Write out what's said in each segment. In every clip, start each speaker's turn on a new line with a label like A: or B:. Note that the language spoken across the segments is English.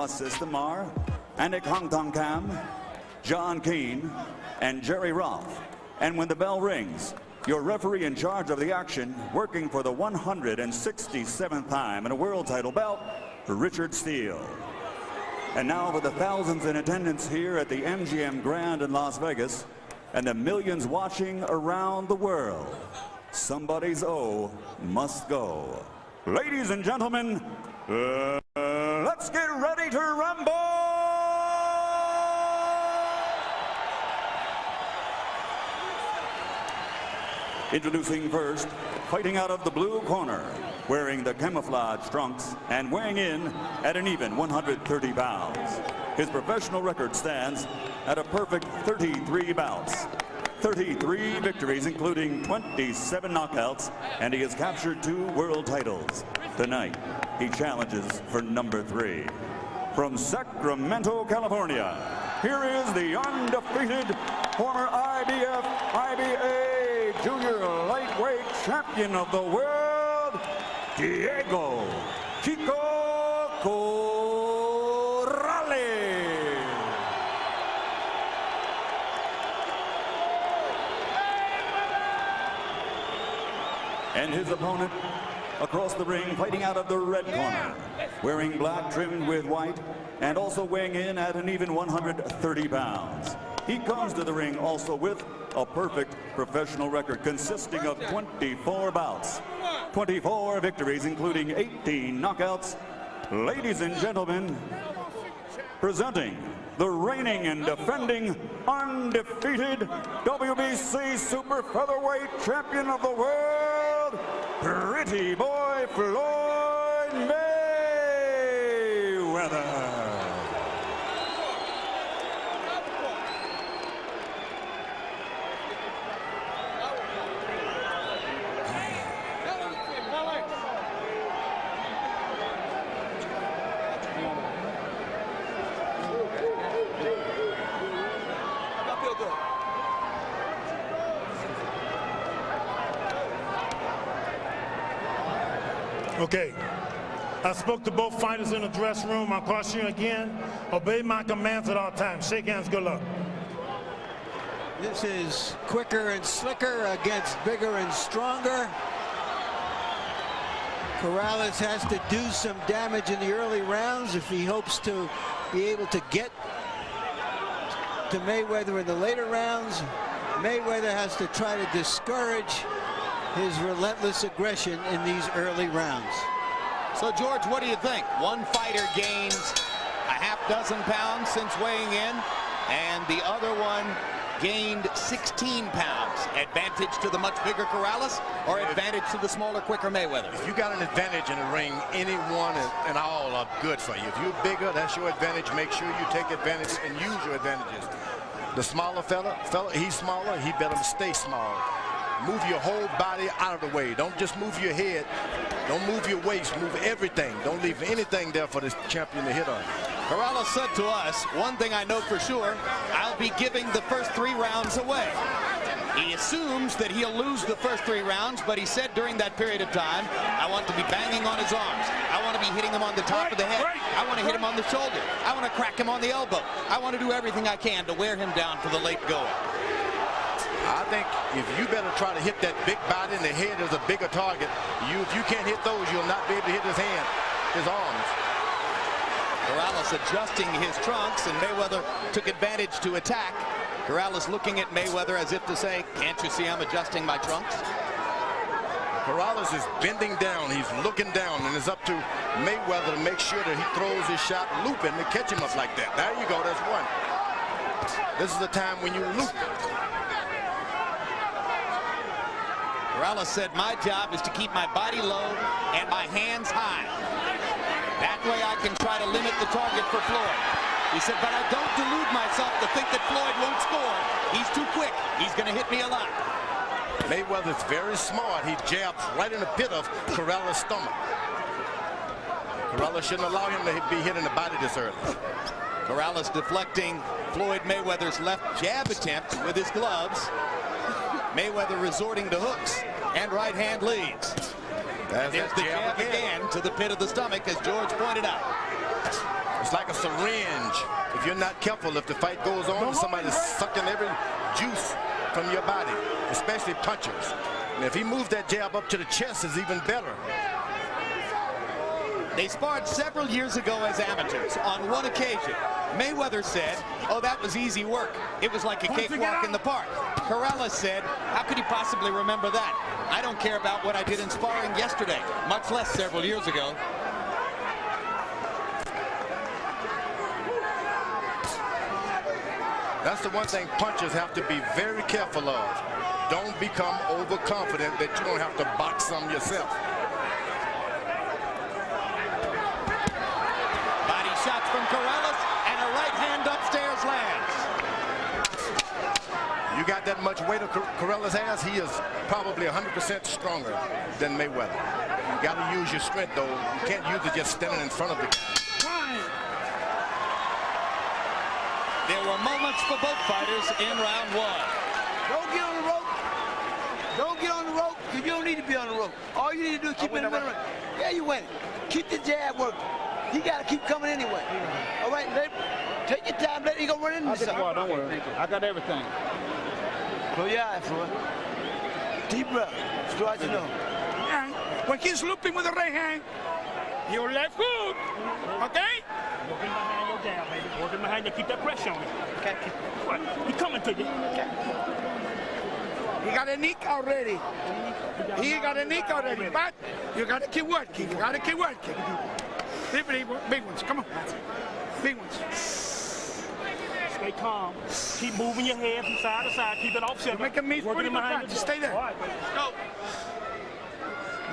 A: bus system are Anik Hongtongkam, John Keane, and Jerry Roth. And when the bell rings, your referee in charge of the action, working for the 167th time in a world title bout, Richard Steele. And now for the thousands in attendance here at the MGM Grand in Las Vegas and the millions watching around the world, somebody's O must go. Ladies and gentlemen, let's get ready to rumble! Introducing first, fighting out of the blue corner, wearing the camouflage trunks and weighing in at an even 130 pounds. His professional record stands at a perfect 33 bouts, 33 victories, including 27 knockouts, and he has captured 2 world titles. Tonight, he challenges for number 3. From Sacramento, California, here is the undefeated former IBF, IBA junior lightweight champion of the world, Diego Chico Corrales. And his opponent across the ring, fighting out of the red corner, wearing black trimmed with white and also weighing in at an even 130 pounds. He comes to the ring also with a perfect professional record consisting of 24 bouts, 24 victories, including 18 knockouts. Ladies and gentlemen, presenting the reigning and defending undefeated WBC super featherweight champion of the world, Pretty Boy Floyd Mayweather.
B: Okay, I spoke to both fighters in the dressing room. I'll caution you again, obey my commands at all times. Shake hands, good luck.
C: This is quicker and slicker against bigger and stronger. Corrales has to do some damage in the early rounds if he hopes to be able to get to Mayweather in the later rounds. Mayweather has to try to discourage his relentless aggression in these early rounds.
D: So, George, what do you think? One fighter gains a ½ pounds since weighing in, and the other one gained 16 pounds. Advantage to the much bigger Corrales or advantage to the smaller, quicker Mayweather?
E: If you got an advantage in the ring, anyone and all are good for you. If you're bigger, that's your advantage. Make sure you take advantage and use your advantages. The smaller fella, he's smaller, he better stay small. Move your whole body out of the way. Don't just move your head. Don't move your waist. Move everything. Don't leave anything there for this champion to hit on.
D: Corrales said to us, one thing I know for sure, I'll be giving the first 3 rounds away. He assumes that he'll lose the first 3 rounds, but he said during that period of time, I want to be banging on his arms. I want to be hitting him on the top of the head. I want to hit him on the shoulder. I want to crack him on the elbow. I want to do everything I can to wear him down for the late going.
E: I think if you better try to hit that big body, and the head is a bigger target. If you can't hit those, you'll not be able to hit his hand, his arms.
D: Corrales adjusting his trunks, and Mayweather took advantage to attack. Corrales looking at Mayweather as if to say, can't you see I'm adjusting my trunks?
E: Corrales is bending down. He's looking down, and it's up to Mayweather to make sure that he throws his shot looping to catch him up like that. There you go. That's one. This is the time when you loop.
D: Corrales said, my job is to keep my body low and my hands high. That way I can try to limit the target for Floyd. He said, but I don't delude myself to think that Floyd won't score. He's too quick. He's going to hit me a lot.
E: Mayweather's very smart. He jabs right in the pit of Corrales' stomach. Corrales shouldn't allow him to be hitting the body this early.
D: Corrales deflecting Floyd Mayweather's left jab attempt with his gloves. Mayweather resorting to hooks and right hand leads. There's the jab again to the pit of the stomach, as George pointed out.
E: It's like a syringe. If you're not careful, if the fight goes on, somebody's sucking every juice from your body, especially punchers. And if he moves that jab up to the chest, it's even better.
D: They sparred several years ago as amateurs. On one occasion, Mayweather said, "Oh, that was easy work. It was like a cakewalk in the park." Corrales said, "How could you possibly remember that? I don't care about what I did in sparring yesterday, much less several years ago."
E: That's the one thing punchers have to be very careful of. Don't become overconfident that you don't have to box some yourself.
D: Body shots from Corrales, and a right hand upstairs lands.
E: You got that much weight Corrales has, he is probably 100% stronger than Mayweather. You got to use your strength, though. You can't use it just standing in front of the guy.
D: There were moments for both fighters in round one.
C: Don't get on the rope. Don't get on the rope, because you don't need to be on the rope. All you need to do is keep it in the middle. Yeah, you win. Keep the jab working. He got to keep coming anyway. All right, take your time. Let him go run into something.
F: Don't worry. I got everything.
C: Close your eyes, Floyd. Deep breath. Stretch your nose.
F: When he's looping with the right hand, your left hook, okay? Working behind your jab, baby. Working behind you. Keep that pressure on him. Okay. What? He coming to you. Okay. He got a nick already. He got a nick already, but you got to keep working. You got to keep working. Big ones. Come on. Big ones. Stay calm. Keep moving your head from side to side. Keep it off center. Make a miss. Working behind you. Just stay there. All right, go.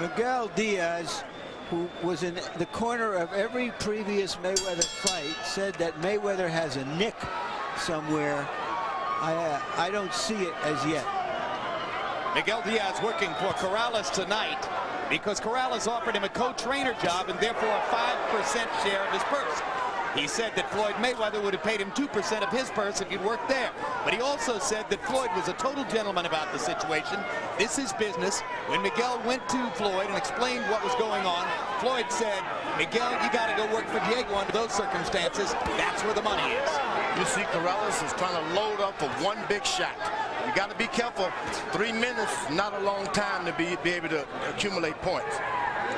C: Miguel Diaz, who was in the corner of every previous Mayweather fight, said that Mayweather has a nick somewhere. I don't see it as yet.
D: Miguel Diaz working for Corrales tonight because Corrales offered him a co-trainer job and therefore a 5% share of his purse. He said that Floyd Mayweather would have paid him 2% of his purse if he'd worked there. But he also said that Floyd was a total gentleman about the situation. This is business. When Miguel went to Floyd and explained what was going on, Floyd said, "Miguel, you got to go work for Diego under those circumstances. That's where the money is."
E: You see Corrales is trying to load up for one big shot. You got to be careful. 3 minutes, not a long time to be able to accumulate points.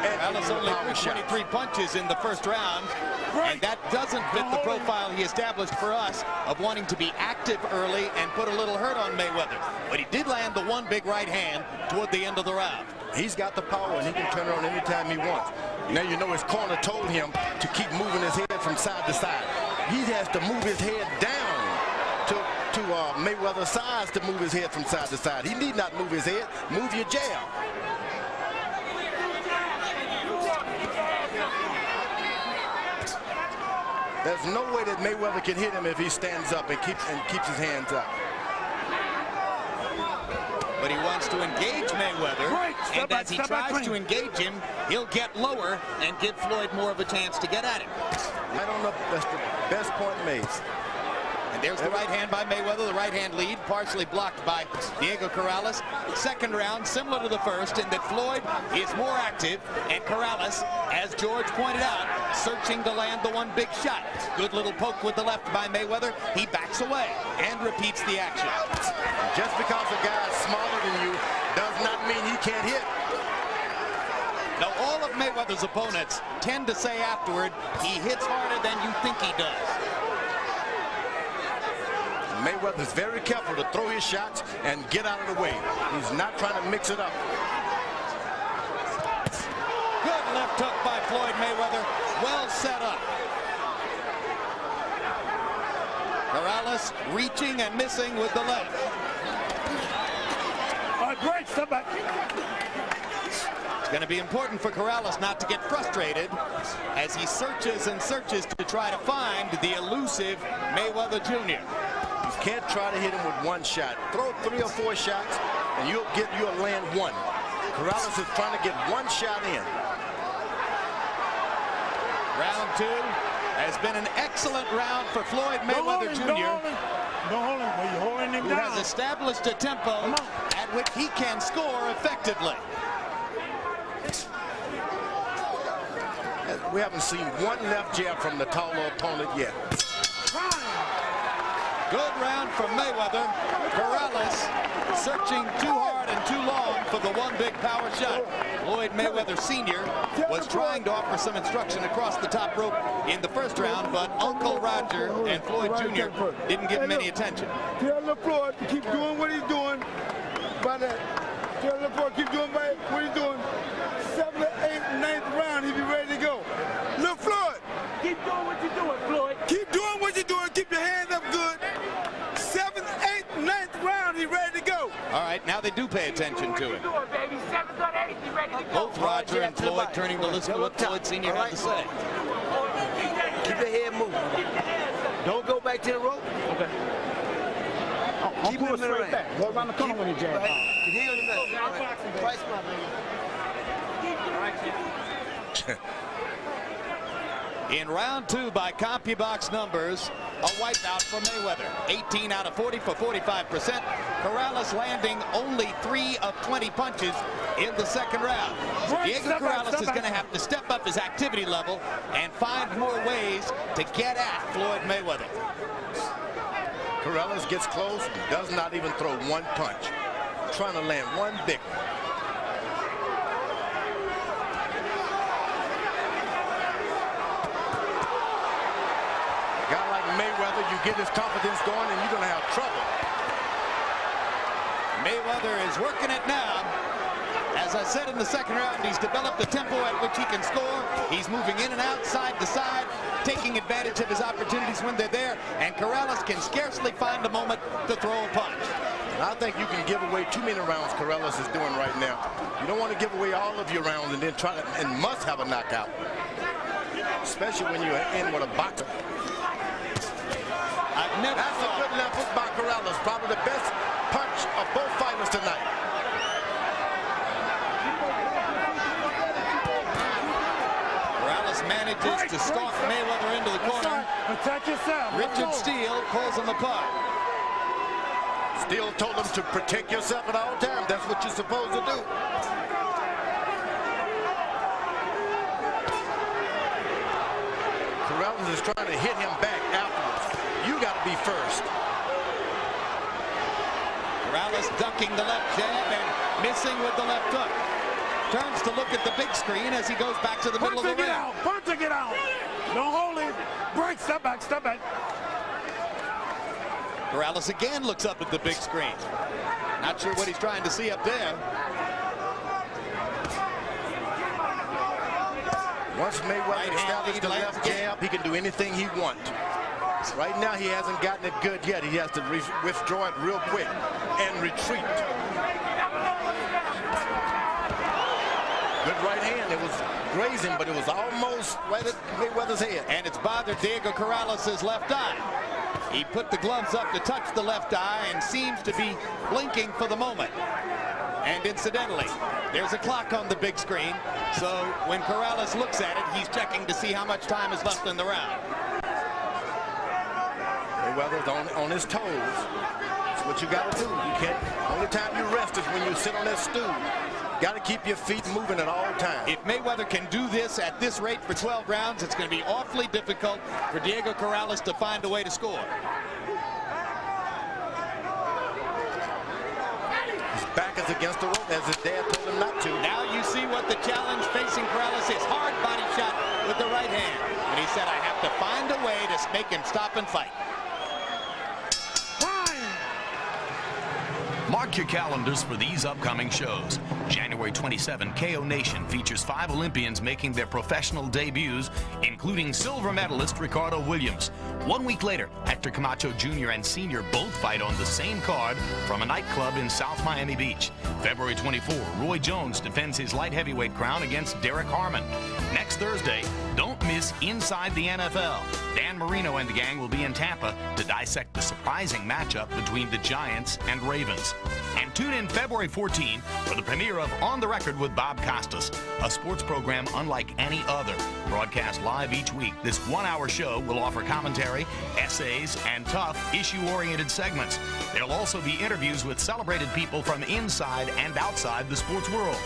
D: Corrales only threw 23 punches in the first round, and that doesn't fit the profile he established for us of wanting to be active early and put a little hurt on Mayweather. But he did land the one big right hand toward the end of the round.
E: He's got the power, and he can turn it on anytime he wants. Now you know his corner told him to keep moving his head from side to side. He has to move his head down to Mayweather's size to move his head from side to side. He need not move his head. Move your jab. There's no way that Mayweather can hit him if he stands up and keeps his hands up.
D: But he wants to engage Mayweather, and as he tries to engage him, he'll get lower and give Floyd more of a chance to get at him.
E: I don't know. That's the best point made.
D: And there's the right hand by Mayweather, the right hand lead, partially blocked by Diego Corrales. Second round, similar to the first, in that Floyd is more active, and Corrales, as George pointed out, searching to land the one big shot. Good little poke with the left by Mayweather. He backs away and repeats the action.
E: Just because a guy is smaller than you does not mean he can't hit.
D: Now, all of Mayweather's opponents tend to say afterward, he hits harder than you think he does.
E: Mayweather's very careful to throw his shots and get out of the way. He's not trying to mix it up.
D: Good left hook by Floyd Mayweather. Well set up. Corrales reaching and missing with the left.
F: Great, step back.
D: It's going to be important for Corrales not to get frustrated as he searches and searches to try to find the elusive Mayweather Jr.
E: You can't try to hit him with one shot. Throw 3 or 4 shots, and you'll land one. Corrales is trying to get one shot in.
D: Round 2 has been an excellent round for Floyd Mayweather Jr.
B: Don't hold him. You're holding him
D: who
B: down.
D: has established a tempo at which he can score effectively.
E: We haven't seen one left jab from the taller opponent yet.
D: Good round from Mayweather. Corrales searching too hard and too long for the one big power shot. Floyd Mayweather Sr. was trying to offer some instruction across the top rope in the first round, but Uncle Roger and Floyd Jr. didn't give him any attention.
G: Tell Floyd to keep doing what he's doing. By that, tell Floyd keep doing what he's doing. 7th, 8th, 9th round, he'll be ready to go. Look, Floyd.
F: Keep doing what you're doing, Floyd.
G: Keep doing what you're doing. Keep your hands up good. 7th, 8th, 9th round, he's ready to go.
D: All right, now they do pay attention to him. Both Roger and Floyd turning to listen to what Floyd Sr. had to say.
C: Keep your head moving. Don't go back to the rope.
F: Okay.
C: Keep moving straight back.
F: Go around the corner when you jab.
D: In round 2, by CompuBox numbers, a wipeout for Mayweather. 18 out of 40 for 45%. Corrales landing only 3 of 20 punches in the second round. So Diego Corrales is going to have to step up his activity level and find more ways to get at Floyd Mayweather.
E: Corrales gets close, does not even throw one punch. Trying to land one big one. Mayweather, you get his confidence going and you're going to have trouble.
D: Mayweather is working it now. As I said in the second round, he's developed a tempo at which he can score. He's moving in and out, side to side, taking advantage of his opportunities when they're there, and Corrales can scarcely find a moment to throw a punch.
E: And I think you can give away too many rounds Corrales is doing right now. You don't want to give away all of your rounds and then try to, and must have a knockout. Especially when you're in with a boxer. That's a good left hook by Corrales. Probably the best punch of both fighters tonight.
D: Corrales manages to stalk Mayweather into the corner.
B: Protect yourself.
D: Richard Steele pulls him apart.
E: Steele told him to protect yourself at all times. That's what you're supposed to do. Corrales is trying to hit him back afterwards. You got to be first.
D: Corrales ducking the left jab and missing with the left hook. Turns to look at the big screen as he goes back to the middle of the ring.
B: Punch to get out. Don't hold it. Break. Step back. Step back.
D: Corrales again looks up at the big screen. Not sure what he's trying to see up there.
E: Once Mayweather established the left jab, he can do anything he wants. Right now, he hasn't gotten it good yet. He has to withdraw it real quick and retreat. Good right hand. It was grazing, but it was almost right at Mayweather's head.
D: And it's bothered Diego Corrales' left eye. He put the gloves up to touch the left eye and seems to be blinking for the moment. And incidentally, there's a clock on the big screen, so when Corrales looks at it, he's checking to see how much time is left in the round.
E: Mayweather's on his toes. That's what you got to do. You can't. Only time you rest is when you sit on that stool. Got to keep your feet moving at all times.
D: If Mayweather can do this at this rate for 12 rounds, it's going to be awfully difficult for Diego Corrales to find a way to score.
E: His back is against the rope as his dad told him not to.
D: Now you see what the challenge facing Corrales is. Hard body shot with the right hand. And he said, I have to find a way to make him stop and fight.
H: Mark your calendars for these upcoming shows. January 27, KO Nation features 5 Olympians making their professional debuts, including silver medalist Ricardo Williams. 1 week later, Hector Camacho Jr. and Sr. both fight on the same card from a nightclub in South Miami Beach. February 24, Roy Jones defends his light heavyweight crown against Derek Harmon. Next Thursday, don't miss Inside the NFL. Dan Marino and the gang will be in Tampa to dissect the surprising matchup between the Giants and Ravens. And tune in February 14 for the premiere of On the Record with Bob Costas, a sports program unlike any other. Broadcast live each week, this 1-hour show will offer commentary, essays, and tough, issue-oriented segments. There'll also be interviews with celebrated people from inside and outside the sports world.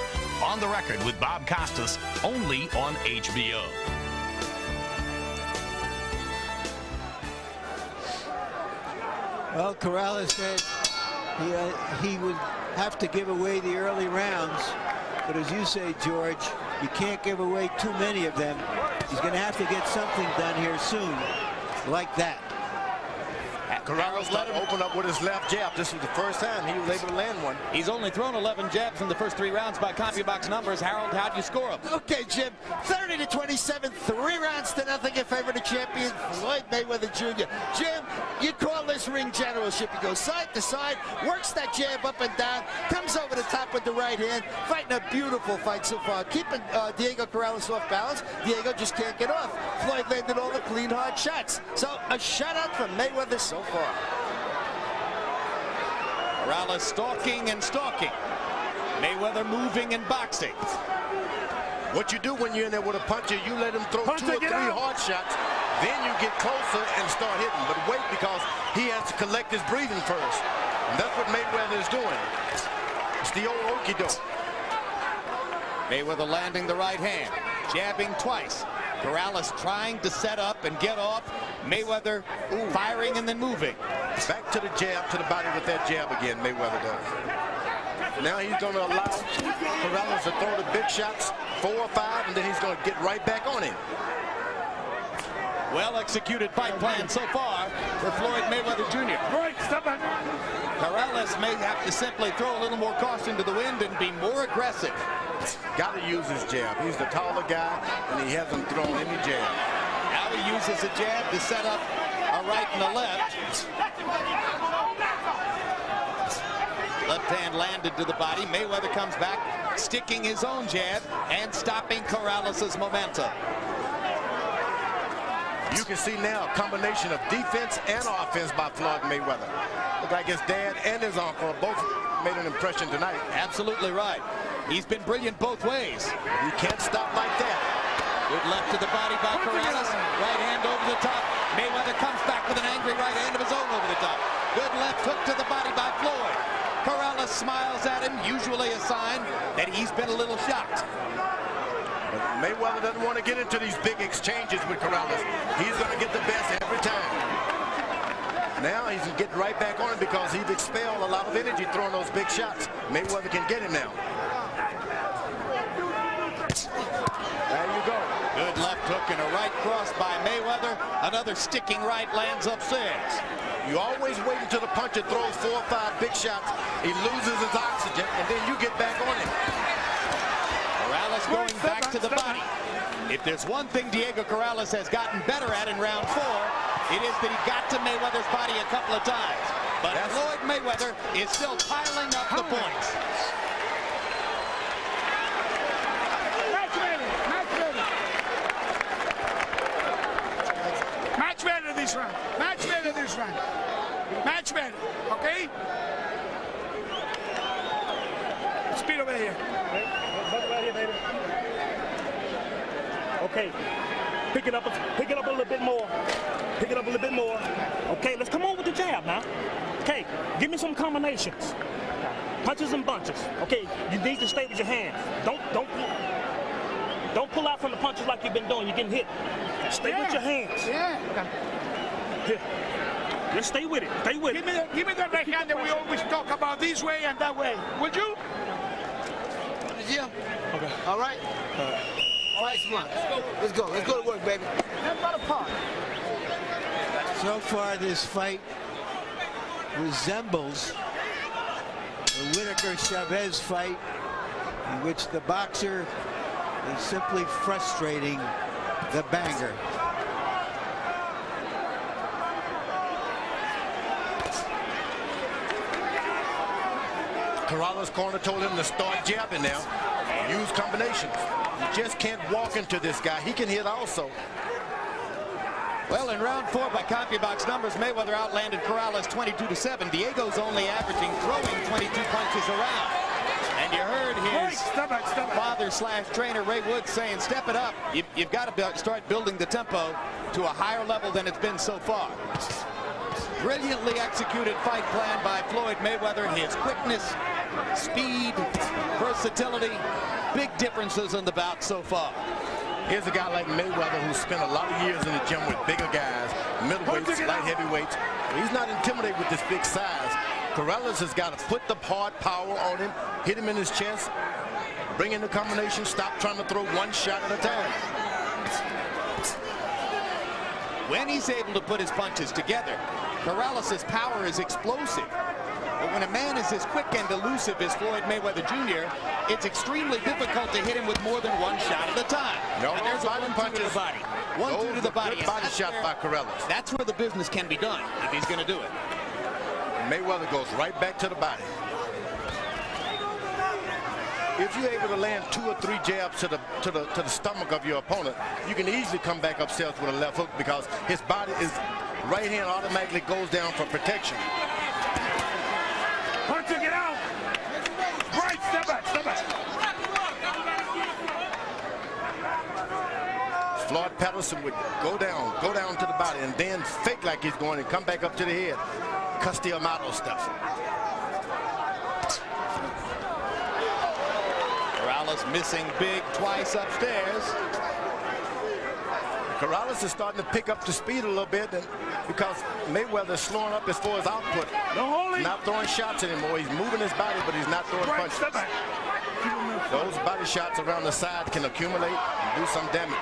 H: On the Record with Bob Costas, only on HBO.
C: Well, Corrales said he would have to give away the early rounds. But as you say, George, you can't give away too many of them. He's going to have to get something done here soon, like that.
E: Corrales let him open up with his left jab. This was the first time he was able to land one.
D: He's only thrown 11 jabs in the first 3 rounds by CompuBox numbers. Harold, how do you score him?
I: Okay, Jim, 30-27, 3 rounds to nothing in favor of the champion, Floyd Mayweather Jr. Jim, you call this ring generalship. He goes side to side, works that jab up and down, comes over the top with the right hand, fighting a beautiful fight so far. Keeping Diego Corrales off balance. Diego just can't get off. Floyd landed all the clean, hard shots. So a shutout from Mayweather so far.
D: Corrales stalking and stalking. Mayweather moving and boxing.
E: What you do when you're in there with a puncher, you let him throw 2 or 3 hard shots, then you get closer and start hitting. But wait, because he has to collect his breathing first. And that's what Mayweather is doing. It's the old okey-doke.
D: Mayweather landing the right hand, jabbing twice. Corrales trying to set up and get off. Mayweather firing and then moving.
E: Back to the jab, to the body with that jab again, Mayweather does. Now he's going to allow Corrales to throw the big shots, 4 or 5, and then he's going to get right back on him.
D: Well executed fight plan so far for Floyd Mayweather Jr.
F: Break, stop it.
D: Corrales may have to simply throw a little more caution to the wind and be more aggressive.
E: Got to use his jab. He's the taller guy, and he hasn't thrown any jab.
D: Now he uses a jab to set up a right and a left. Left hand landed to the body. Mayweather comes back, sticking his own jab and stopping Corrales' momentum.
E: You can see now a combination of defense and offense by Floyd Mayweather. Look like his dad and his uncle both made an impression tonight.
D: Absolutely right. He's been brilliant both ways.
E: You can't stop like that.
D: Good left to the body by Corrales. Right hand over the top. Mayweather comes back with an angry right hand of his own over the top. Good left hook to the body by Floyd. Corrales smiles at him, usually a sign that he's been a little shocked.
E: But Mayweather doesn't want to get into these big exchanges with Corrales. He's going to get the best every time. Now he's getting right back on him because he's expelled a lot of energy throwing those big shots. Mayweather can get him now. There you go.
D: Good left hook and a right cross by Mayweather. Another sticking right lands upstairs.
E: You always wait until the puncher throws 4 or 5 big shots. He loses his oxygen, and then you get back on him.
D: Corrales going back to the body. If there's one thing Diego Corrales has gotten better at in round 4, it is that he got to Mayweather's body a couple of times. But Floyd Mayweather is still piling up the points.
F: Match better this round. Match better this round. Match better, okay? Speed over here. Right here, baby. Okay. Pick it up a little bit more. Pick it up a little bit more. Okay, let's come on with the jab now. Okay, give me some combinations. Punches and bunches. Okay, you need to stay with your hands. Don't pull out from the punches like you've been doing. You're getting hit. Stay with your hands. Yeah. Here. Just stay with it. Stay with it. Give me the right hand that we always talk about, this way and that way. Would you?
I: Yeah.
F: Okay.
I: All right. All right, come on. Let's go. Let's go to work, baby.
C: So far, this fight resembles the Whitaker-Chavez fight, in which the boxer is simply frustrating the banger.
E: Corrales' corner told him to start jabbing now. Use combinations. You just can't walk into this guy. He can hit also.
D: Well, in round 4 by CompuBox numbers, Mayweather outlanded Corrales 22-7. Diego's only averaging throwing 22 punches around. And you heard his father/trainer Ray Woods saying, step it up. You've got to start building the tempo to a higher level than it's been so far. Brilliantly executed fight plan by Floyd Mayweather. His quickness, speed, versatility, big differences in the bout so far.
E: Here's a guy like Mayweather who spent a lot of years in the gym with bigger guys, middleweights, light heavyweights. He's not intimidated with this big size. Corrales has got to put the hard power on him, hit him in his chest, bring in the combination, stop trying to throw one shot at a time.
D: When he's able to put his punches together, Corrales' power is explosive. But when a man is as quick and elusive as Floyd Mayweather Jr., it's extremely difficult to hit him with more than one shot at a time.
E: No,
D: and there's a 1-2 to the body. 1-2 to the body.
E: Good body shot by Corrales.
D: That's where the business can be done if he's going to do it.
E: Mayweather goes right back to the body. If you're able to land 2 or 3 jabs to the stomach of your opponent, you can easily come back upstairs with a left hook because his body is right hand automatically goes down for protection.
F: Hunter, get out! Right, step back, step back.
E: Floyd Patterson would go down to the body and then fake like he's going and come back up to the head. Castiamato stuff.
D: Corrales missing big twice upstairs.
E: Corrales is starting to pick up the speed a little bit because Mayweather is slowing up as far as output. Not throwing shots anymore. He's moving his body, but he's not throwing punches. Those body shots around the side can accumulate and do some damage.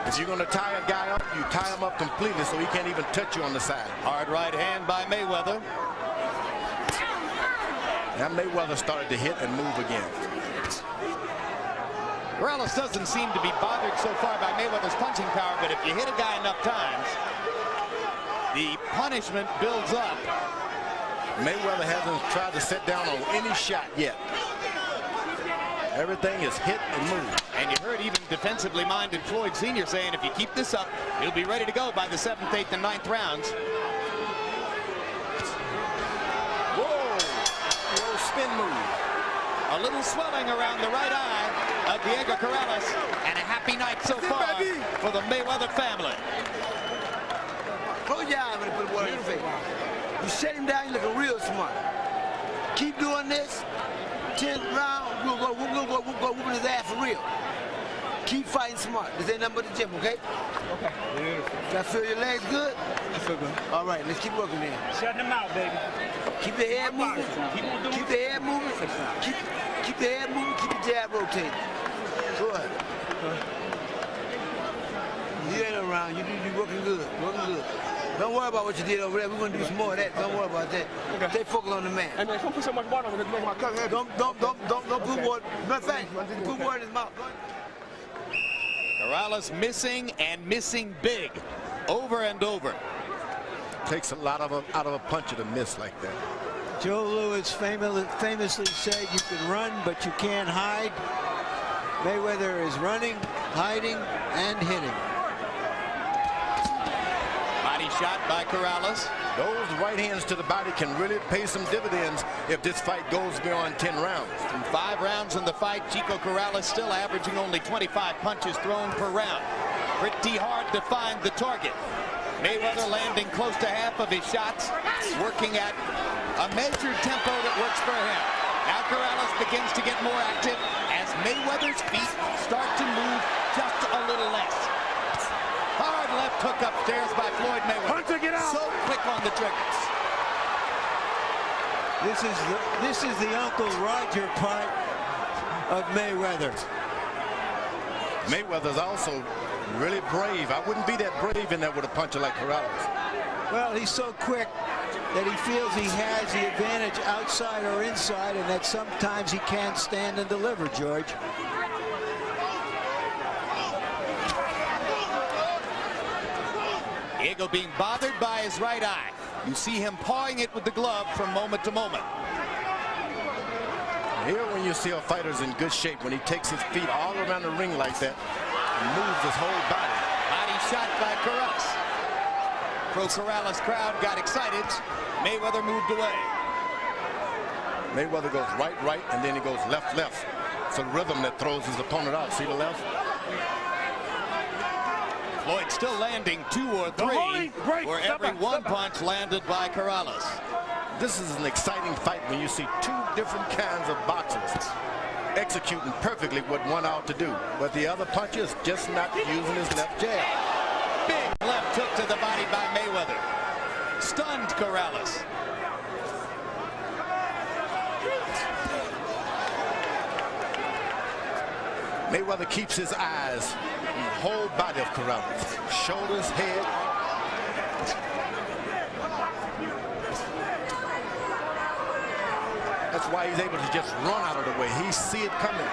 E: If you're going to tie a guy up, you tie him up completely so he can't even touch you on the side.
D: Hard right hand by Mayweather.
E: Now Mayweather started to hit and move again.
D: Corrales doesn't seem to be bothered so far by Mayweather's punching power, but if you hit a guy enough times, the punishment builds up.
E: Mayweather hasn't tried to sit down on any shot yet. Everything is hit and move.
D: And you heard even defensively minded Floyd Sr. saying if you keep this up, he'll be ready to go by the 7th, 8th, and 9th rounds.
E: Spin move.
D: A little swelling around the right eye of Diego Corrales, and a happy night so far for the Mayweather family.
G: Close your eyes when you put the water in your face. You set him down, you're looking real smart. Keep doing this. 10th round, we'll go whooping his ass for real. Keep fighting smart. This ain't nothing but the gym, okay? Okay. Beautiful. Y'all feel your legs good? I feel good. All right, let's keep working then.
F: Shut them out, baby.
G: Keep the head moving. Keep the head moving. Keep the head moving. Keep the jab rotating. Go ahead. You ain't around. You working good. Working good. Don't worry about what you did over there. We're gonna do some more of that. Don't worry about that. Okay. Stay focused on the man.
F: Hey man, don't put so much water on it to make my cut heavy.
G: Don't put water. Matter of fact, put water in his mouth.
D: Corrales missing and missing big, over and over.
E: Takes a lot out of a puncher to miss like that.
C: Joe Louis famously said you can run, but you can't hide. Mayweather is running, hiding, and hitting.
D: Body shot by Corrales.
E: Those right hands to the body can really pay some dividends if this fight goes beyond 10 rounds.
D: In 5 rounds in the fight, Chico Corrales still averaging only 25 punches thrown per round. Pretty hard to find the target. Mayweather landing close to half of his shots, working at a measured tempo that works for him. Now Corrales begins to get more active as Mayweather's feet start to move just a little less. Hard left hook upstairs by Floyd Mayweather.
F: Hunter, get out!
D: So quick on the triggers.
C: This is the Uncle Roger part of Mayweather.
E: Mayweather's also really brave. I wouldn't be that brave in there with a puncher like Corrales.
C: Well, he's so quick that he feels he has the advantage outside or inside, and that sometimes he can't stand and deliver, George.
D: Diego being bothered by his right eye. You see him pawing it with the glove from moment to moment.
E: Here when you see a fighter's in good shape, when he takes his feet all around the ring like that and moves his whole body.
D: Body shot by Corrales. Pro-Corrales crowd got excited. Mayweather moved away.
E: Mayweather goes right, and then he goes left. It's a rhythm that throws his opponent out. See the left?
D: Floyd still landing 2 or 3 for every one punch landed by Corrales.
E: This is an exciting fight when you see 2 different kinds of boxers executing perfectly what one ought to do. But the other puncher is just not using his left jab.
D: Big left took to the body by Mayweather. Stunned Corrales.
E: Mayweather keeps his eyes on the whole body of Corrales. Shoulders, head. That's why he's able to just run out of the way. He see it coming.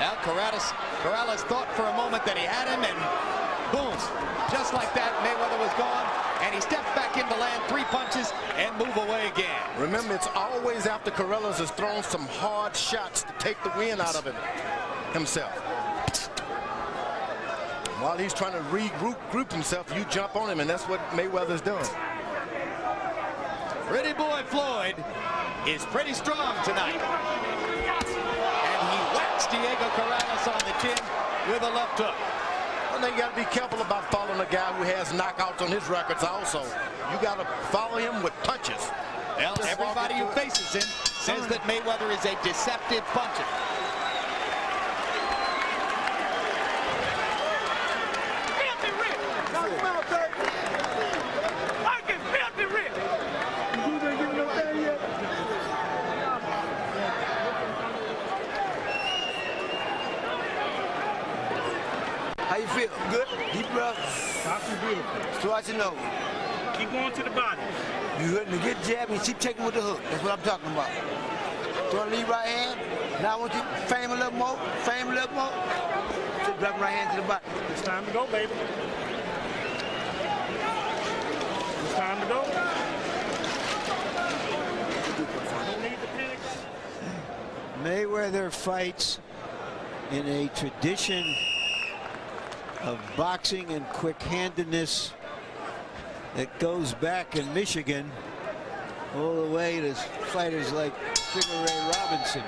D: Now Corrales thought for a moment that he had him, and boom, just like that, Mayweather was gone, and he stepped back into land, 3 punches, and move away again.
E: Remember, it's always after Corrales has thrown some hard shots to take the wind out of him himself. While he's trying to regroup himself, you jump on him, and that's what Mayweather's doing.
D: Pretty boy Floyd is pretty strong tonight. And he whacks Diego Corrales on the chin with a left hook.
E: And then you got to be careful about following a guy who has knockouts on his records also. You got to follow him with punches.
D: Well, everybody who faces him says that Mayweather is a deceptive puncher.
G: How you feel? Good? Deep breath? So I should know.
F: Keep going to the body.
G: You hitting a good jab and keep checking with the hook. That's what I'm talking about. Throw the lead right hand. Now I want you to frame a little more. Frame a little more. Just drop right hand to the body.
F: It's time to go, baby. It's time to go. Don't need to panic.
C: Mayweather fights in a tradition of boxing and quick-handedness that goes back in Michigan all the way to fighters like Featherweight Robinson.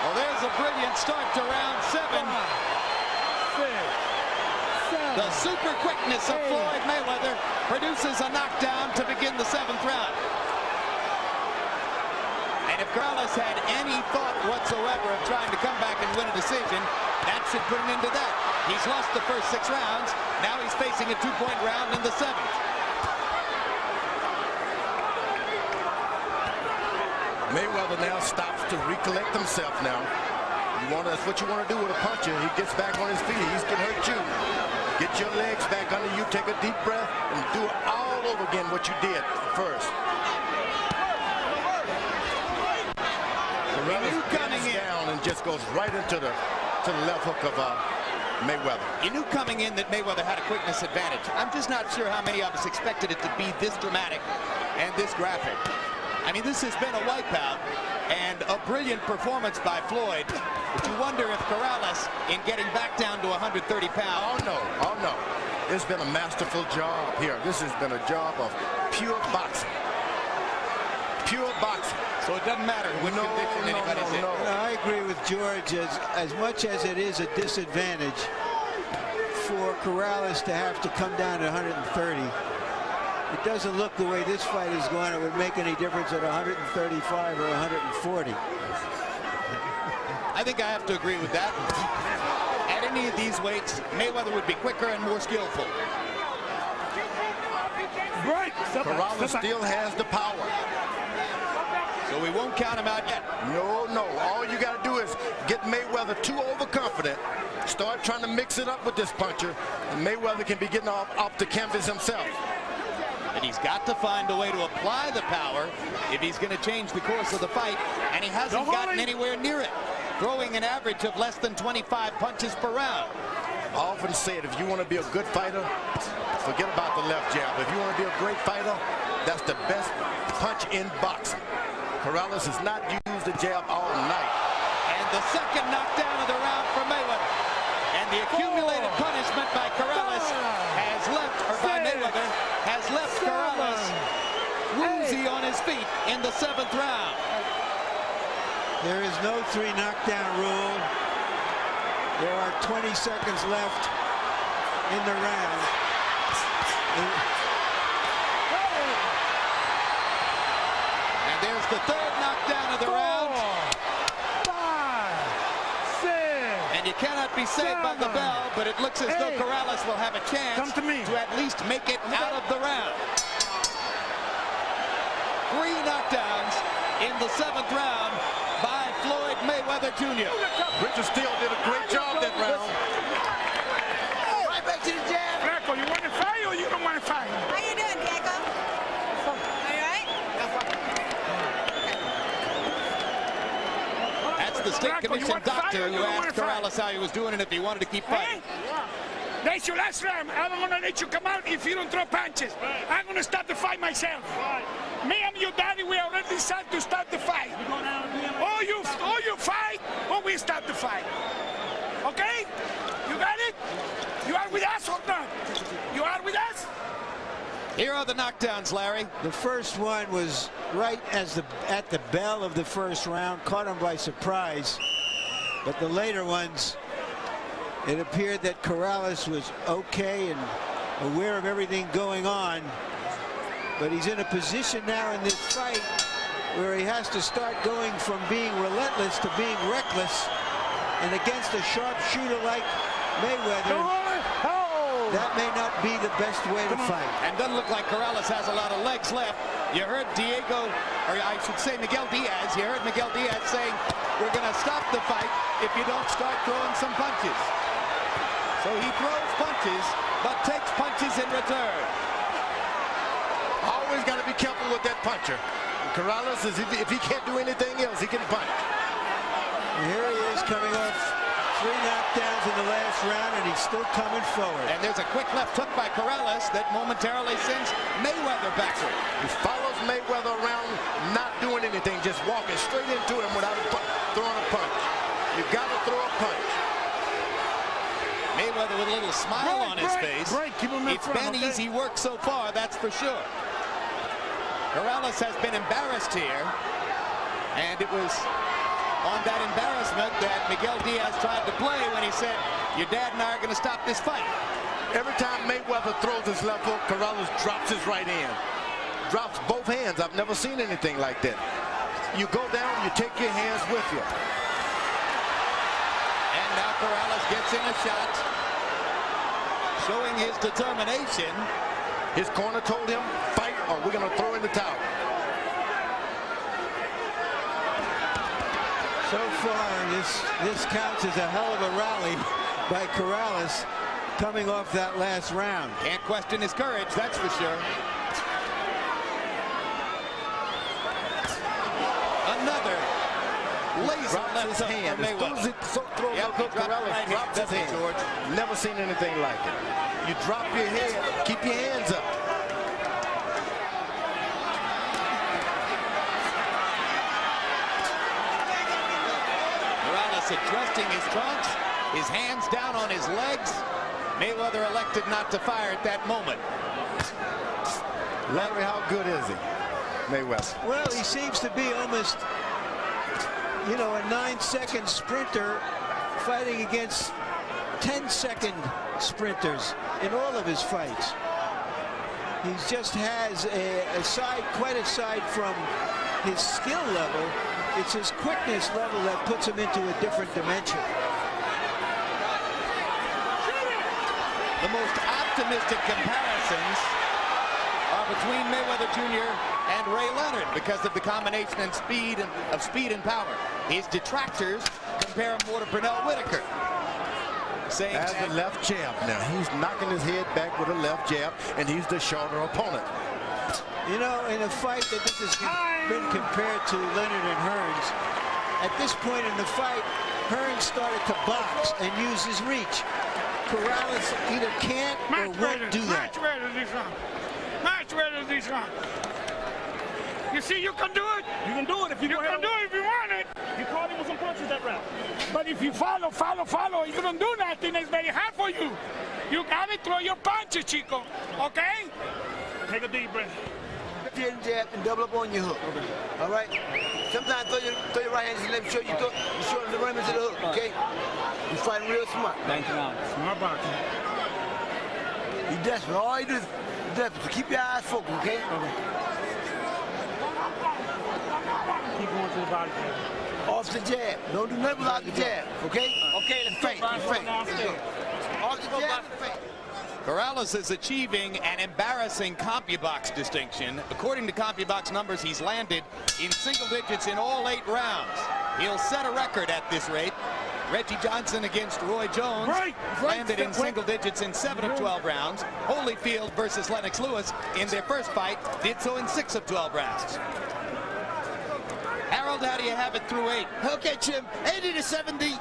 D: Well, there's a brilliant start to round 7. The super quickness of Floyd Mayweather produces a knockdown to begin the 7th round. And if Corrales had any thought whatsoever of trying to come back and win a decision, that should put an end to that. He's lost the first 6 rounds. Now he's facing a 2-point round in the 7th.
E: Mayweather now stops to recollect himself now. That's what you want to do with a puncher. He gets back on his feet. He's going to hurt you. Get your legs back under you, take a deep breath, and do it all over again what you did first. Corrales coming down and just goes right into the left hook of Mayweather.
D: You knew coming in that Mayweather had a quickness advantage. I'm just not sure how many of us expected it to be this dramatic and this graphic. I mean, this has been a wipeout and a brilliant performance by Floyd. But you wonder if Corrales, in getting back down to 130 pounds.
E: Oh no. It's been a masterful job here. This has been a job of pure boxing. Pure boxing.
D: So it doesn't matter which condition anybody's in.
C: No, I agree with George. As much as it is a disadvantage for Corrales to have to come down to 130, it doesn't look the way this fight is going. It would make any difference at 135 or 140.
D: I think I have to agree with that. At any of these weights, Mayweather would be quicker and more skillful.
F: Right.
E: Corrales still has the power.
D: So we won't count him out yet.
E: No. All you got to do is get Mayweather too overconfident. Start trying to mix it up with this puncher. And Mayweather can be getting off the canvas himself.
D: And he's got to find a way to apply the power if he's going to change the course of the fight. And he hasn't gotten anywhere near it, throwing an average of less than 25 punches per round.
E: I often say it, if you want to be a good fighter, forget about the left jab. If you want to be a great fighter, that's the best punch in boxing. Corrales has not used the jab all night.
D: And the second knockdown of the round for Mayweather. And the accumulated punishment by Corrales has left, or by Mayweather, has left Corrales woozy on his feet in the 7th round.
C: There is no 3 knockdown rule. There are 20 seconds left in the round.
D: And there's the third knockdown of the round.
B: 5, 6.
D: And you cannot be saved by the bell, but it looks as though Corrales will have a chance to at least make it out of the round. 3 knockdowns in the 7th round by Floyd Mayweather Jr.
E: Richard Steele did a great job that round.
G: Right back to the jab.
F: Flaco, you want to fight or you don't want to fight?
J: How you doing, Diego? All right?
D: That's the state commission doctor who asked Corrales how he was doing and if he wanted to keep fighting.
F: That's your last round. I don't want to let you come out if you don't throw punches. I'm going to start the fight myself. Me and your daddy, we already decided to start the fight. Or you fight, or we start the fight. Okay? You got it? You are with us or not? You are with us?
D: Here are the knockdowns, Larry.
C: The first one was right at the bell of the first round, caught him by surprise. But the later ones, it appeared that Corrales was okay and aware of everything going on. But he's in a position now in this fight where he has to start going from being relentless to being reckless. And against a sharpshooter like Mayweather, that may not be the best way to fight.
D: And doesn't look like Corrales has a lot of legs left. You heard Diego, or I should say Miguel Diaz, you heard Miguel Diaz saying, we're going to stop the fight if you don't start throwing some punches. So he throws punches, but takes punches in return.
E: Always got to be careful with that puncher. Corrales, if he can't do anything else, he can punch.
C: And here he is coming off 3 knockdowns in the last round, and he's still coming forward.
D: And there's a quick left hook by Corrales that momentarily sends Mayweather backward.
E: He follows Mayweather around, not doing anything, just walking straight into him without throwing a punch. You got to throw a punch.
D: Mayweather with a little smile on his face. It's been easy work so far, that's for sure. Corrales has been embarrassed here, and it was on that embarrassment that Miguel Diaz tried to play when he said, your dad and I are going to stop this fight.
E: Every time Mayweather throws his left hook, Corrales drops his right hand. Drops both hands. I've never seen anything like that. You go down, you take your hands with you.
D: And now Corrales gets in a shot, showing his determination.
E: His corner told him, fight or we're going to throw in the towel.
C: So far, this counts as a hell of a rally by Corrales coming off that last round.
D: Can't question his courage, that's for sure. Another laser left hook from Mayweather.
E: Corrales drops his hand. George. Never seen anything like it. You drop your head, keep your hands up.
D: Corrales adjusting his trunks, his hands down on his legs. Mayweather elected not to fire at that moment.
E: Larry, how good is he, Mayweather?
C: Well, he seems to be almost, you know, a 9-second sprinter fighting against 10-second sprinters in all of his fights. He just has quite aside from his skill level, it's his quickness level that puts him into a different dimension.
D: The most optimistic comparisons are between Mayweather Jr. and Ray Leonard because of the combination of speed and power. His detractors compare him more to Pernell Whitaker. Saying
E: as a left jab. Now he's knocking his head back with a left jab, and he's the shorter opponent.
C: You know, in a fight that this has been compared to Leonard and Hearns, at this point in the fight, Hearns started to box and use his reach. Corrales either can't or won't do that.
F: Much better this round. Much better this round. You see, you can do it.
K: You can do it if you
F: can do it if you want it.
K: You caught him with some punches that round.
F: But if you follow, you don't do nothing. It's very hard for you. You gotta throw your punches, Chico. Okay?
K: Take a deep breath.
G: Jab and double up on your hook. Okay. All right. sometimes throw your right hand and let me show you the run into the hook, okay? You're fighting real smart.
K: Thank you, smart boxing.
G: You desperate. All you do is desperate. So keep your eyes focused, okay?
K: Keep going to the body.
G: Off the jab. Don't do nothing without the jab, okay?
K: Okay, let's
G: Feint, feint.
K: downstairs.
G: Off the jab and feint.
D: Corrales is achieving an embarrassing CompuBox distinction. According to CompuBox numbers, he's landed in single digits in all 8 rounds. He'll set a record at this rate. Reggie Johnson against Roy Jones landed in single digits in 7 of 12 rounds. Holyfield versus Lennox Lewis in their first fight did so in 6 of 12 rounds. Harold, how do you have it through 8?
I: Okay, Jim, 80 to 70, 8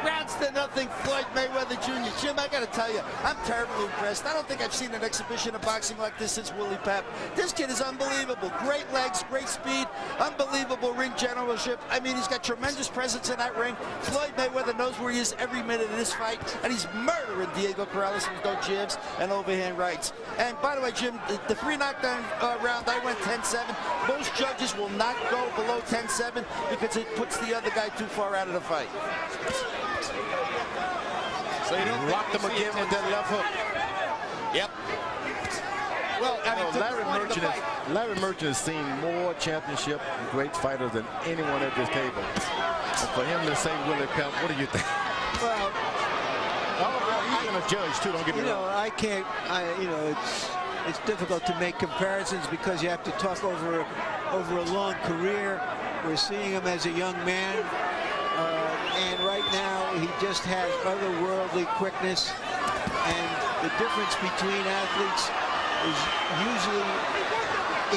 I: rounds to nothing, Floyd Mayweather Jr. Jim, I got to tell you, I'm terribly impressed. I don't think I've seen an exhibition of boxing like this since Willie Pep. This kid is unbelievable. Great legs, great speed, unbelievable ring generalship. I mean, he's got tremendous presence in that ring. Floyd Mayweather knows where he is every minute of this fight, and he's murdering Diego Corrales with no jibs and overhand rights. And by the way, Jim, the 3 knockdown round, I went 10-7. Most judges will not go below 10-7 because it puts the other guy too far out of the fight.
D: So you don't
E: rocked him again with that left hook.
D: Yep. Well, I mean,
E: Larry Merchant has seen more championship great fighters than anyone at this table. And for him to say Willie Pep, what do you think?
C: Well,
E: he's going to judge too. Don't get me wrong.
C: I can't. It's difficult to make comparisons because you have to talk over a long career. We're seeing him as a young man, and right now he just has otherworldly quickness. And the difference between athletes is usually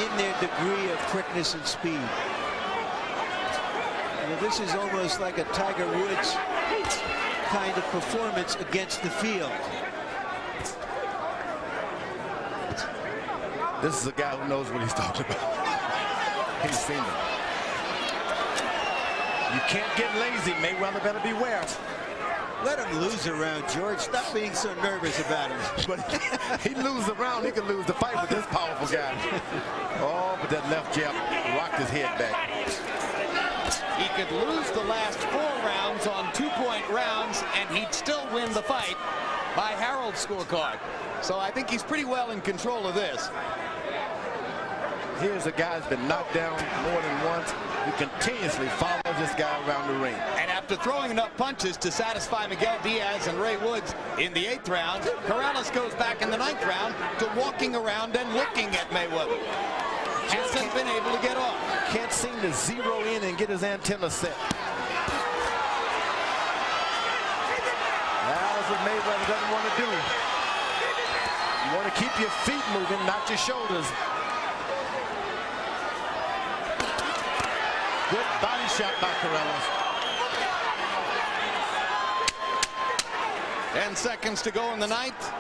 C: in their degree of quickness and speed. This is almost like a Tiger Woods kind of performance against the field.
E: This is a guy who knows what he's talking about. He's seen it. You can't get lazy. Mayweather better beware.
C: Let him lose a round, George. Stop being so nervous about him.
E: But he loses a round, he can lose the fight with this powerful guy. Oh, but that left jab rocked his head back.
D: he could lose the last 4 rounds on 2-point rounds, and he'd still win the fight by Harold's scorecard. So I think he's pretty well in control of this.
E: Here's a guy who's been knocked down more than once. He continuously follows this guy around the ring.
D: And after throwing enough punches to satisfy Miguel Diaz and Ray Woods in the 8th round, Corrales goes back in the 9th round to walking around and looking at Mayweather. Hasn't been able to get off.
E: Can't seem to zero in and get his antenna set. That's what Mayweather doesn't want to do. You want to keep your feet moving, not your shoulders. Good body shot by Corrales.
D: 10 seconds to go in the 9th.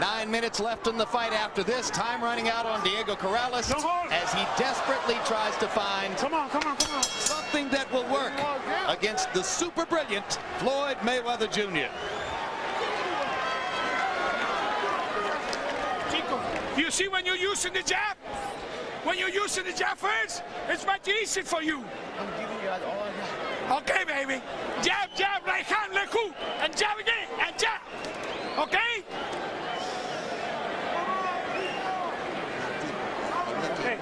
D: 9 minutes left in the fight after this. Time running out on Diego Corrales as he desperately tries to find something that will work against the super brilliant Floyd Mayweather Jr.
F: Chico, you see when you're using the jab? When you're using the jab first, it's much easier for you.
I: I'm giving you all I got.
F: Okay, baby. Jab, jab, right hand, left hook, and jab again, and jab. Okay? Hey.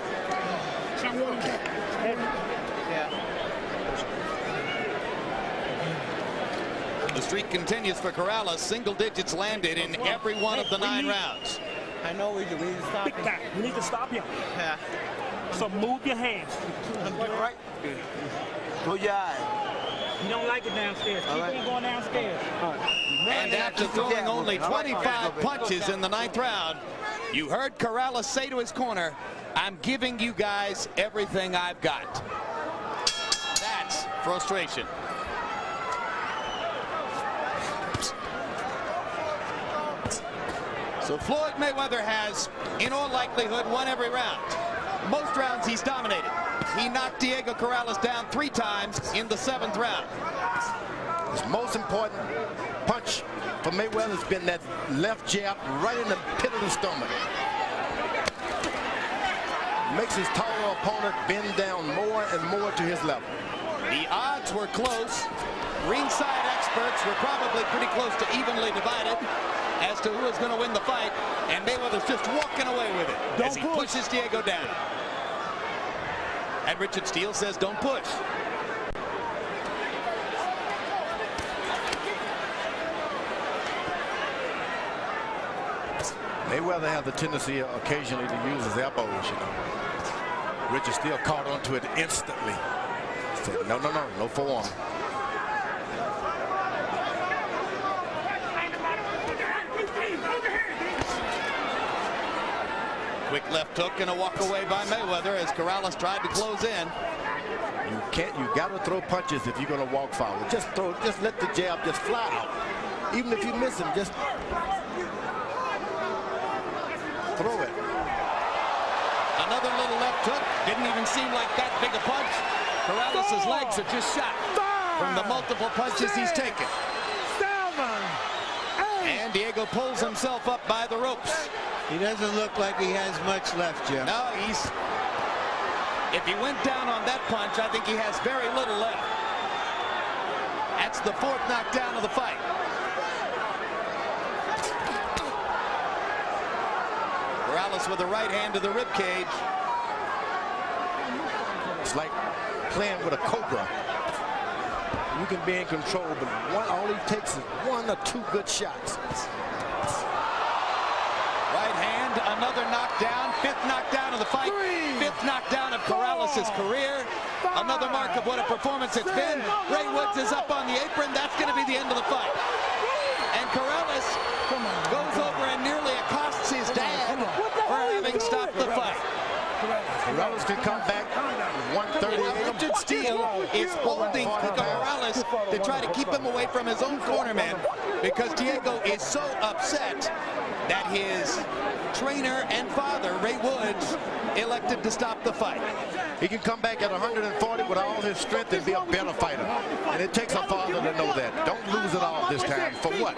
D: The streak continues for Corrales. Single digits landed in every one of the 9 rounds.
I: I know we need to stop
K: Big
I: him.
K: time. We need to stop him.
I: Yeah.
K: So move your hands.
G: Right. Close your eyes.
K: You don't like it downstairs. Keep on going downstairs.
D: And after throwing only 25 punches in the 9th round, you heard Corrales say to his corner, "I'm giving you guys everything I've got." That's frustration. So Floyd Mayweather has, in all likelihood, won every round. Most rounds he's dominated. He knocked Diego Corrales down 3 times in the 7th round.
E: His most important punch for Mayweather has been that left jab right in the pit of the stomach. Makes his taller opponent bend down more and more to his level.
D: The odds were close. Ringside experts were probably pretty close to evenly divided as to who is going to win the fight, and Mayweather's just walking away with it as he pushes Diego down. And Richard Steele says don't push.
E: Mayweather has the tendency occasionally to use his elbows, you know. Richard Steele caught onto it instantly. Said, no, no, no, no forearm.
D: Quick left hook and a walk away by Mayweather as Corrales tried to close in.
E: You got to throw punches if you're going to walk forward. Just let the jab just fly out. Even if you miss him, just throw it.
D: Another little left hook. Didn't even seem like that big a punch. Corrales' legs are just shot from the multiple punches he's taken. And Diego pulls himself up by the ropes.
C: He doesn't look like he has much left, Jim.
D: No, if he went down on that punch, I think he has very little left. That's the fourth knockdown of the fight. Corrales with a right hand to the rib cage.
E: It's like playing with a cobra. You can be in control, but all he takes is one or two good shots.
D: Right hand, another knockdown, fifth knockdown of the fight, fifth knockdown of Corrales' career. Another mark of what a performance it's been. Ray Woods is up on the apron. That's going to be the end of the fight. And Corrales goes over and nearly accosts his dad for having stopped the fight.
E: Corrales can come back 138.
D: Richard Steele is holding Corrales to try to keep him away from his own cornerman because Diego is so upset that his trainer and father, Ray Woods, elected to stop the fight.
E: He can come back at 140 with all his strength and be a better fighter. And it takes a father to know that. Don't lose it all this time. For what?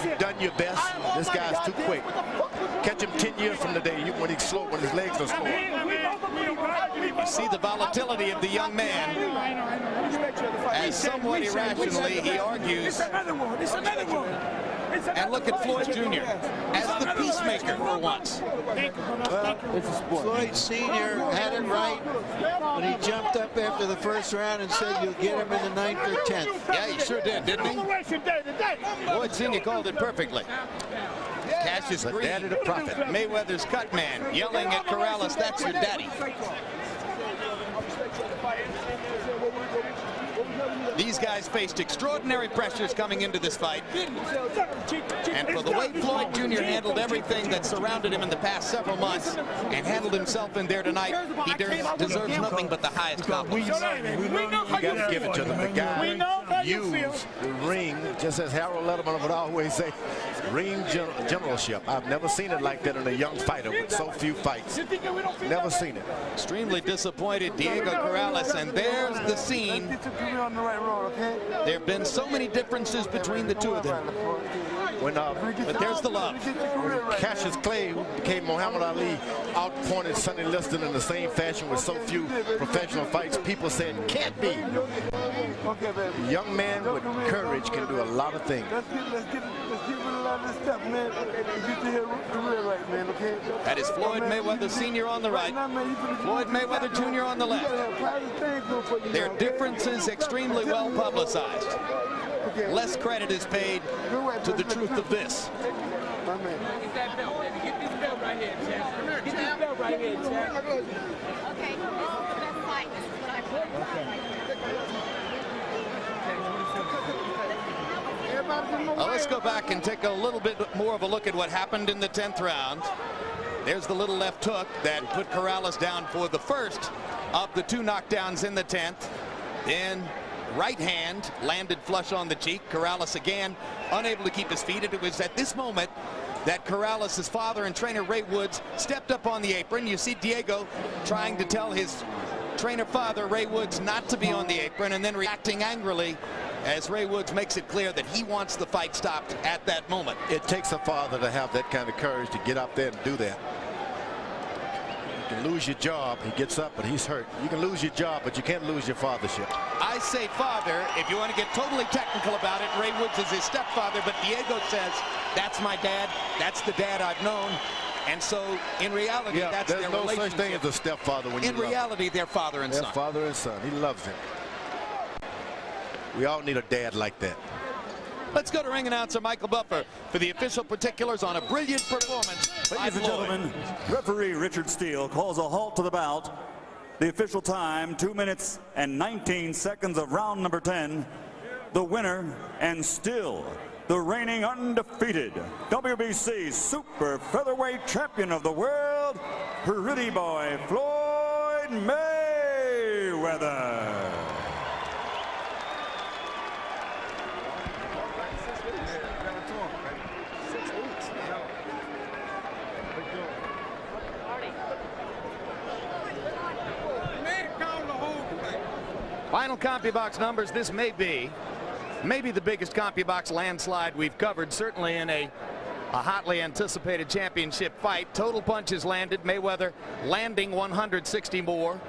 E: You've done your best. This guy's too quick. Catch him 10 years from today when he's slow, when his legs are slow.
D: You see the volatility of the young man. As somewhat irrationally, he argues. And look at Floyd Jr. as the peacemaker for once.
C: Well, Floyd Sr. had it right when he jumped up after the first round and said you'll get him in the 9th or 10th.
D: Yeah, he sure did, didn't he? Floyd Sr. called it perfectly. Cassius Green,
E: daddy the prophet.
D: Mayweather's cut man, yelling at Corrales, "That's your daddy." These guys faced extraordinary pressures coming into this fight. And for the way Floyd Jr. handled everything that surrounded him in the past several months and handled himself in there tonight, he deserves nothing but the highest compliments.
E: You got to give it to them. The guy used the ring, just as Harold Letterman would always say, ring generalship. I've never seen it like that in a young fighter with so few fights. Never seen it.
D: Extremely disappointed Diego Corrales, and there's the scene. There have been so many differences between the two of them. But there's the love.
E: When Cassius Clay, who became Muhammad Ali, outpointed Sonny Liston in the same fashion with so few professional fights, people said, can't be. A young man with courage can do a lot of things.
D: That is Floyd Mayweather Sr. on the right, Floyd Mayweather Jr. on the left. Their differences extremely well publicized. Less credit is paid to the truth of this.
K: Get that belt. Get this belt right here, Chad. Come here, get this belt right here, Chad.
J: Okay, this is the best fight. This is what I
D: Well, let's go back and take a little bit more of a look at what happened in the 10th round. There's the little left hook that put Corrales down for the first of the 2 knockdowns in the 10th. Then right hand landed flush on the cheek. Corrales again unable to keep his feet. It was at this moment that Corrales' father and trainer Ray Woods stepped up on the apron. You see Diego trying to tell his trainer father Ray Woods not to be on the apron, and then reacting angrily as Ray Woods makes it clear that he wants the fight stopped at that moment.
E: It takes a father to have that kind of courage to get out there and do that. You can lose your job. He gets up, but he's hurt. You can lose your job, but you can't lose your fathership.
D: I say father. If you want to get totally technical about it, Ray Woods is his stepfather, but Diego says, that's my dad. That's the dad I've known. And so, in reality, that's their
E: relationship. There's no such thing as a stepfather when you love him.
D: In reality, they're father and son.
E: They're father and son. He loves him. We all need a dad like that.
D: Let's go to ring announcer Michael Buffer for the official particulars on a brilliant performance.
A: Ladies and gentlemen, referee Richard Steele calls a halt to the bout. The official time, 2 minutes and 19 seconds of round number 10. The winner, and still the reigning undefeated WBC Super Featherweight Champion of the world, pretty boy Floyd Mayweather.
D: Final CompuBox numbers. This may be maybe the biggest CompuBox landslide we've covered, certainly in a hotly anticipated championship fight. Total punches landed, Mayweather landing 160 more,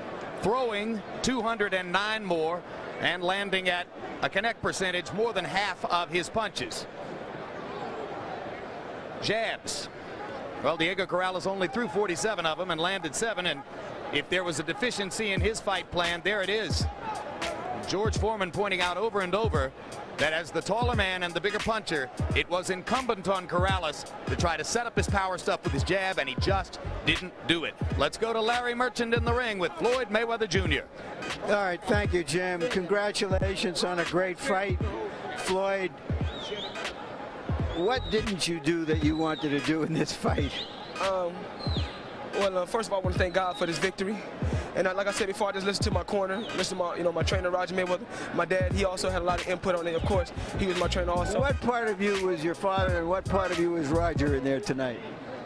D: throwing 209 more, and landing at a connect percentage more than half of his punches. Jabs. Well, Diego Corrales only threw 47 of them and landed 7, and if there was a deficiency in his fight plan, there it is. George Foreman pointing out over and over that as the taller man and the bigger puncher, it was incumbent on Corrales to try to set up his power stuff with his jab, and he just didn't do it. Let's go to Larry Merchant in the ring with Floyd Mayweather Jr.
C: All right, thank you, Jim. Congratulations on a great fight. Floyd, what didn't you do that you wanted to do in this fight?
K: Well, first of all, I want to thank God for this victory. And like I said before, I just listened to my corner, listened to my trainer, Roger Mayweather. My dad, he also had a lot of input on it. Of course, he was my trainer also.
C: What part of you was your father and what part of you was Roger in there tonight?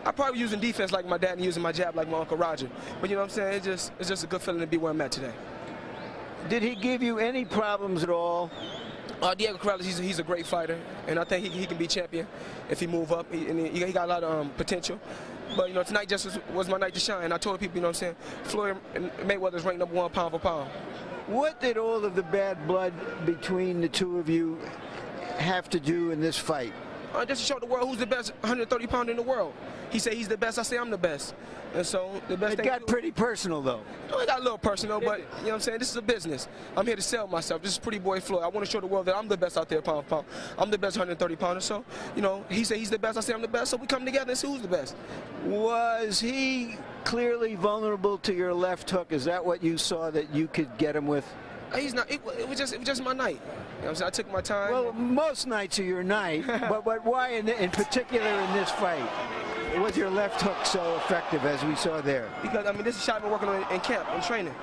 K: I probably using defense like my dad and using my jab like my Uncle Roger. But you know what I'm saying? It's just a good feeling to be where I'm at today.
C: Did he give you any problems at all?
K: Diego Corrales, he's a great fighter, and I think he can be champion if he move up. He got a lot of potential. But, tonight just was my night to shine. I told people, Floyd Mayweather's ranked #1 pound for pound.
C: What did all of the bad blood between the two of you have to do in this fight?
K: Just to show the world who's the best 130-pounder in the world. He said he's the best. I say I'm the best. And so the best
C: thing. It got pretty personal, though.
K: It got a little personal, but you know what I'm saying? This is a business. I'm here to sell myself. This is Pretty Boy Floyd. I want to show the world that I'm the best out there pound for pound. I'm the best 130-pounder. So, he said he's the best. I say I'm the best. So we come together and see who's the best.
C: Was he clearly vulnerable to your left hook? Is that what you saw that you could get him with?
K: He's not. It was just my night. You know what I'm saying? I took my time.
C: Well, most nights are your night, but why in particular in this fight was your left hook so effective as we saw there?
K: Because this is a shot I've been working on in camp, in training.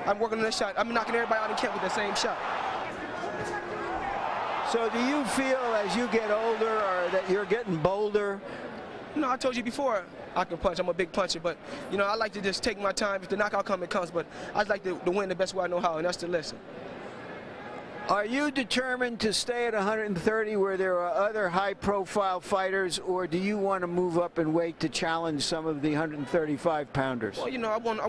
K: I'm working on this shot. I'm knocking everybody out in camp with the same shot.
C: So do you feel as you get older or that you're getting bolder?
K: I told you before I can punch. I'm a big puncher, but I like to just take my time. If the knockout comes, it comes. But I'd like to win the best way I know how, and that's to listen.
C: Are you determined to stay at 130 where there are other high-profile fighters, or do you want to move up in weight to challenge some of the 135-pounders?
K: Well,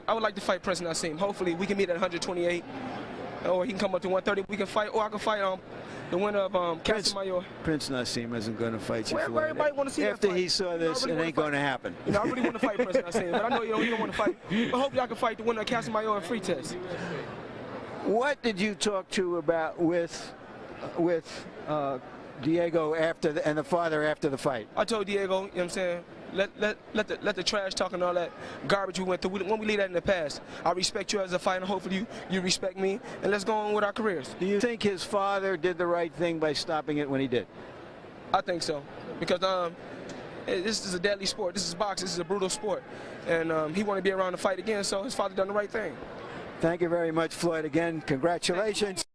K: I would like to fight Prince Nassim. Hopefully, we can meet at 128, or he can come up to 130. We can fight, or I can fight the winner of Casamayor.
C: Prince Nassim isn't going to fight you.
K: Everybody want to see
C: after
K: that fight.
C: He saw this, it ain't going to happen.
K: I really want to fight Prince Nassim, but I know you don't want to fight. But hopefully, I can fight the winner of Casamayor in free test.
C: What did you talk to about with Diego and the father after the fight?
K: I told Diego, you know what I'm saying, let the trash talk and all that garbage we went through, when we leave that in the past. I respect you as a fighter. Hopefully you respect me, and let's go on with our careers.
C: Do you think his father did the right thing by stopping it when he did?
K: I think so, because this is a deadly sport. This is boxing. This is a brutal sport, and he wanted to be around to fight again, so his father done the right thing.
C: Thank you very much, Floyd. Again, congratulations.